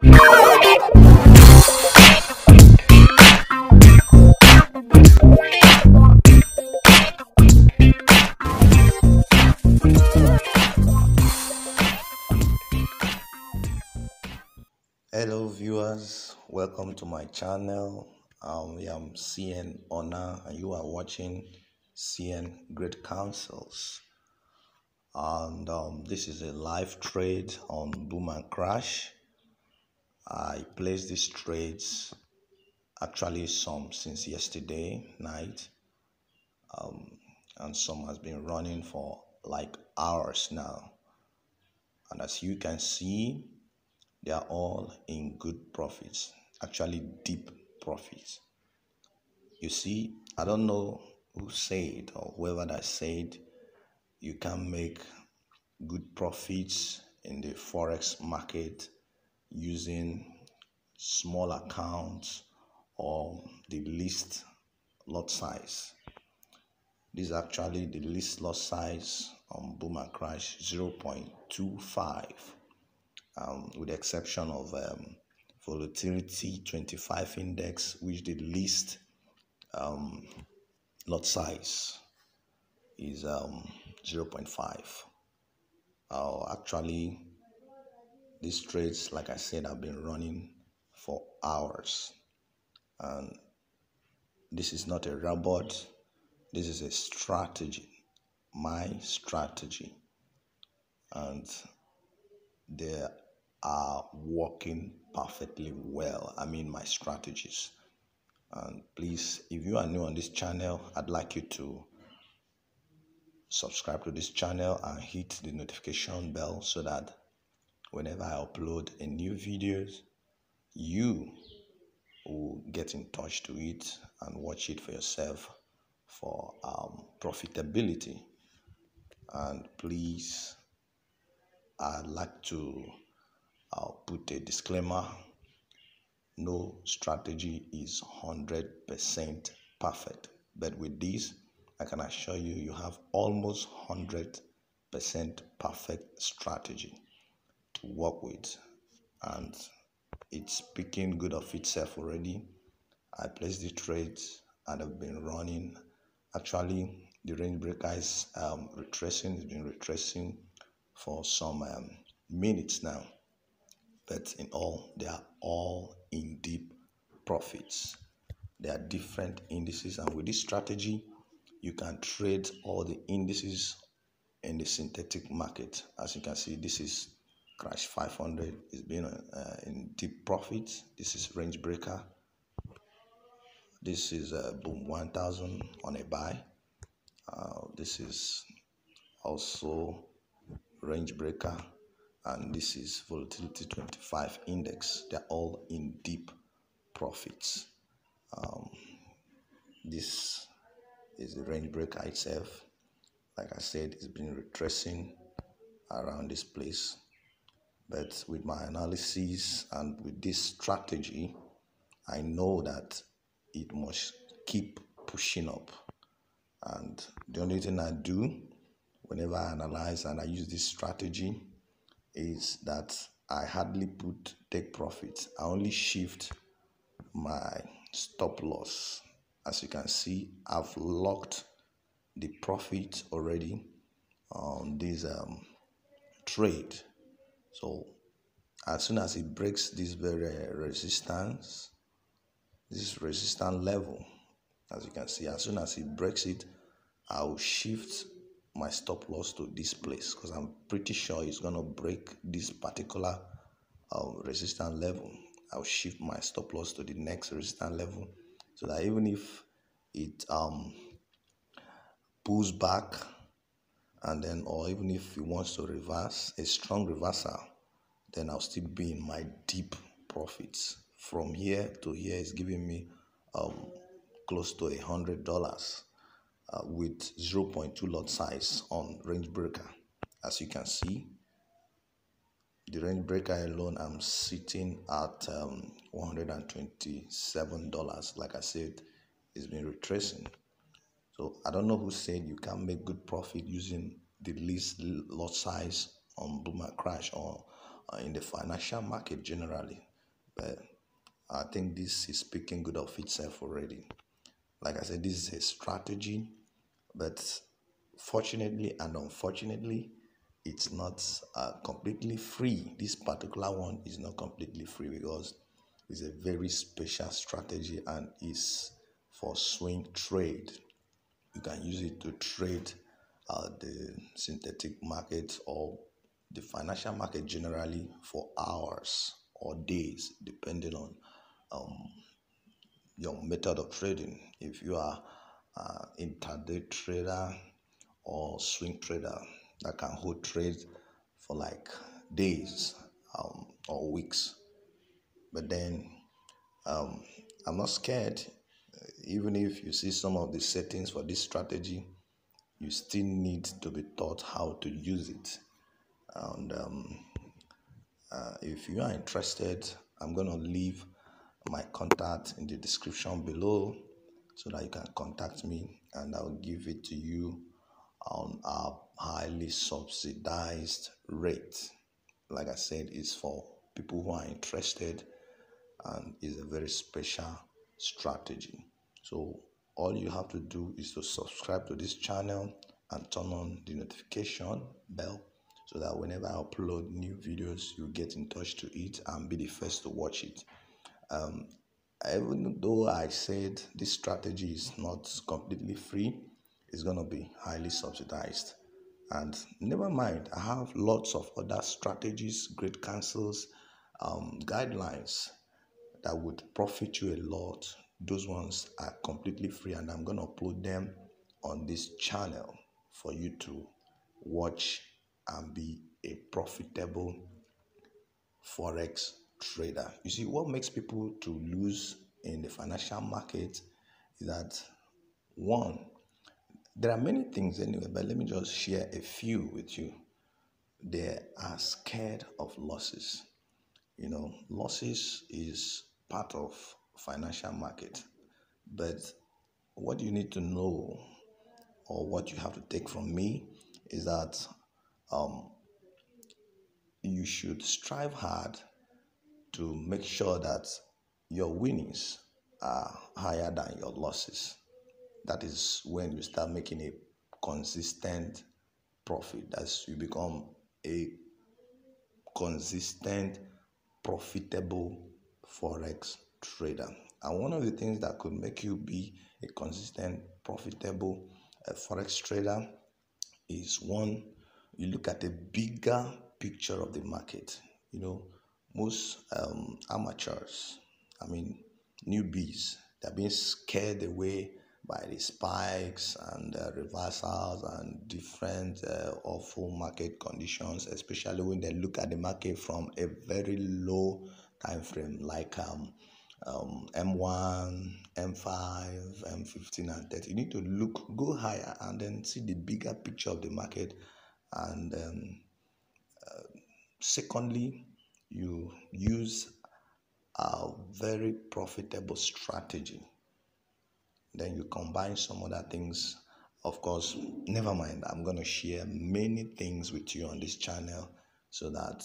Hello viewers, welcome to my channel. I am CN Honor and you are watching CN Great Counsels. And this is a live trade on boom and crash. I placed these trades actually some since yesterday night, and some has been running for like hours now. And as you can see, they are all in good profits, actually deep profits. You see, I don't know who said or whoever that said you can make good profits in the Forex market using small accounts or the least lot size. This is actually the least lot size on boom and crash 0.25. With the exception of volatility 25 index, which the least lot size is 0.5. Actually, these trades, like I said, have been running for hours, and this is not a robot. This is a strategy, my strategy, and they are working perfectly well. I mean, my strategies. And please, if you are new on this channel, I'd like you to subscribe to this channel and hit the notification bell so that whenever I upload a new videos, you will get in touch to it and watch it for yourself for profitability. And please, I'd like to put a disclaimer. No strategy is 100% perfect, but with this, I can assure you, you have almost 100% perfect strategy to work with, and it's speaking good of itself already. I placed the trades and have been running. Actually, the range breaker is retracing. It's been retracing for some minutes now, but in all, they are all in deep profits. There are different indices, and with this strategy, you can trade all the indices in the synthetic market. As you can see, this is crash 500. It's been in deep profits. This is range breaker. This is boom 1000 on a buy. This is also range breaker, and this is volatility 25 index. They're all in deep profits. This is the range breaker itself. Like I said, it's been retracing around this place, but with my analysis and with this strategy, I know that it must keep pushing up. And the only thing I do whenever I analyze and I use this strategy is that I hardly take profits. I only shift my stop loss. As you can see, I've locked the profit already on this trade. So as soon as it breaks this very resistance, this resistance level, as you can see, as soon as it breaks it, I'll shift my stop loss to this place, because I'm pretty sure it's going to break this particular resistance level. I'll shift my stop loss to the next resistance level, so that even if it pulls back, and then, or even if it wants to reverse, a strong reversal, then I'll still be in my deep profits. From here to here is giving me close to $100 with 0.2 lot size on range breaker. As you can see, the range breaker alone, I'm sitting at $127. Like I said, it's been retracing. So I don't know who said you can make good profit using the least lot size on boom and crash or in the financial market generally. But I think this is speaking good of itself already. Like I said, this is a strategy, but fortunately and unfortunately, it's not completely free. This particular one is not completely free because it's a very special strategy and is for swing trade. You can use it to trade the synthetic market or the financial market generally for hours or days, depending on your method of trading. If you are intraday trader or swing trader that can hold trades for like days or weeks, but then I'm not scared. Even if you see some of the settings for this strategy, you still need to be taught how to use it. And if you are interested, I'm going to leave my contact in the description below so that you can contact me and I'll give it to you on a highly subsidized rate. Like I said, it's for people who are interested and is a very special strategy. So all you have to do is to subscribe to this channel and turn on the notification bell so that whenever I upload new videos, you get in touch to it and be the first to watch it. Even though I said this strategy is not completely free, it's going to be highly subsidized. And never mind, I have lots of other strategies, great counsels, guidelines that would profit you a lot. Those ones are completely free and I'm going to upload them on this channel for you to watch and be a profitable Forex trader. You see, what makes people to lose in the financial market is that, one, there are many things anyway, but let me just share a few with you. They are scared of losses. Losses is part of financial market, but what you need to know or what you have to take from me is that you should strive hard to make sure that your winnings are higher than your losses. That is when you start making a consistent profit. As you become a consistent, profitable Forex trader. And one of the things that could make you be a consistent, profitable Forex trader is, one, you look at the bigger picture of the market. Most amateurs, newbies, they're being scared away by the spikes and reversals and different awful market conditions, especially when they look at the market from a very low time frame like M1, M5, M15 and 30. You need to go higher and then see the bigger picture of the market. And secondly, you use a very profitable strategy. Then you combine some other things. Of course, never mind, I'm going to share many things with you on this channel so that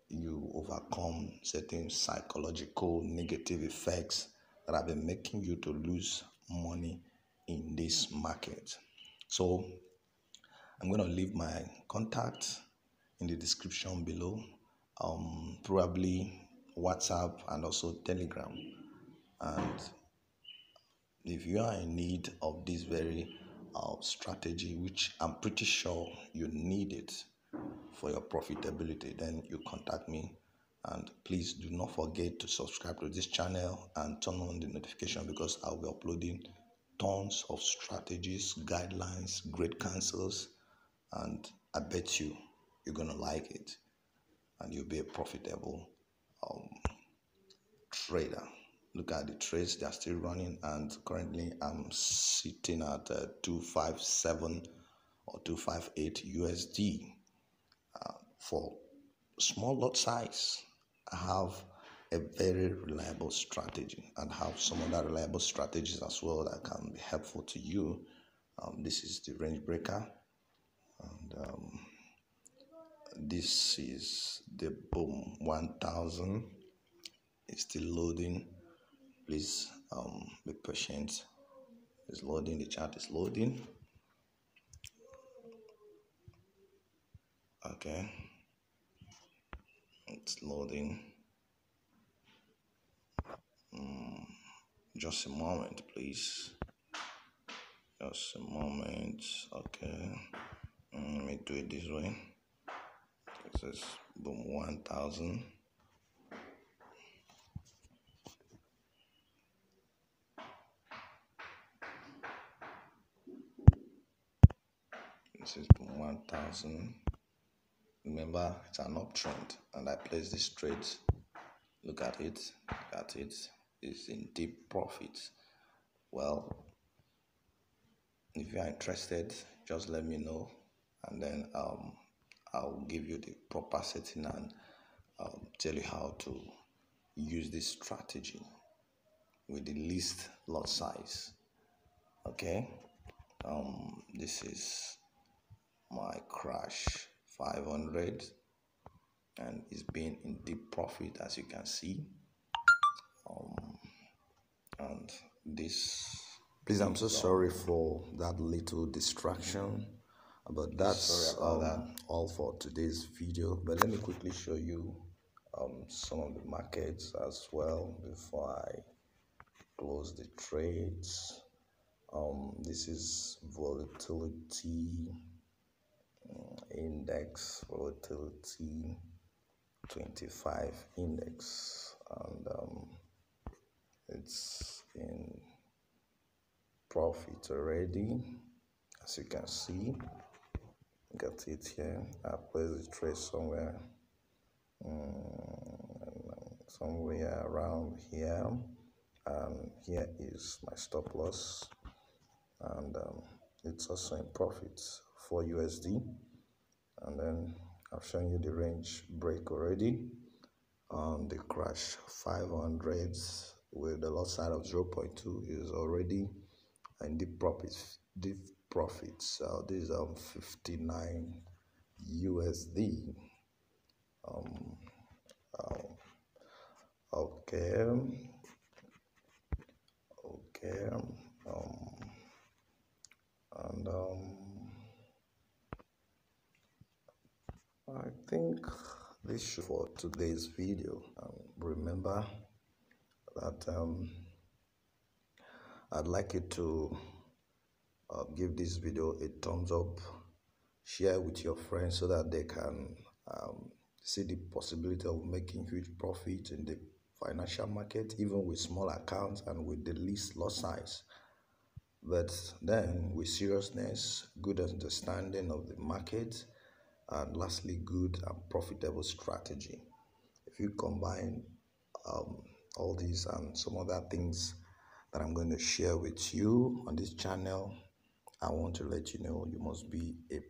you overcome certain psychological negative effects that have been making you to lose money in this market. So I'm going to leave my contact in the description below, probably WhatsApp and also Telegram. And if you are in need of this very strategy, which I'm pretty sure you need it for your profitability, then you contact me. And please do not forget to subscribe to this channel and turn on the notification because I'll be uploading tons of strategies, guidelines, great counsels, and I bet you're going to like it and you'll be a profitable trader. Look at the trades, they're still running, and currently I'm sitting at 257 or 258 USD. For small lot size, I have a very reliable strategy and have some other reliable strategies as well that can be helpful to you. This is the range breaker, and this is the boom 1000. It's still loading. Please be patient. It's loading. The chart is loading. Okay, it's loading. Just a moment, please. Just a moment. Okay, let me do it this way. This is boom 1000. This is boom 1000. Remember, it's an uptrend, and I place this trade. Look at it. Look at it. It's in deep profit. Well, if you are interested, just let me know, and then I'll give you the proper setting and tell you how to use this strategy with the least lot size. Okay, this is my crash 500, and it's been in deep profit, as you can see. And this, please, I'm so sorry for that little distraction, but that's all for today's video. But let me quickly show you some of the markets as well before I close the trades. This is volatility index, volatility 25 index, and it's in profit already, as you can see. Got it here. I place the trade somewhere around here, and here is my stop loss, and it's also in profit for USD. And then I've shown you the range break already on the crash 500s with the lot side of 0.2 is already in deep profits. So this is 59 USD. Okay, and I think this should for today's video. Remember that I'd like you to give this video a thumbs up, share with your friends so that they can see the possibility of making huge profit in the financial market, even with small accounts and with the least lot size. But then with seriousness, good understanding of the market, and lastly, good and profitable strategy. If you combine all these and some other things that I'm going to share with you on this channel, I want to let you know you must be a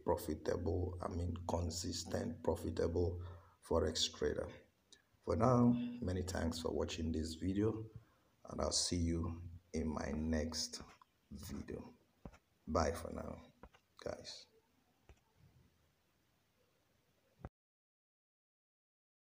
consistent, profitable Forex trader. For now, many thanks for watching this video, and I'll see you in my next video. Bye for now, guys.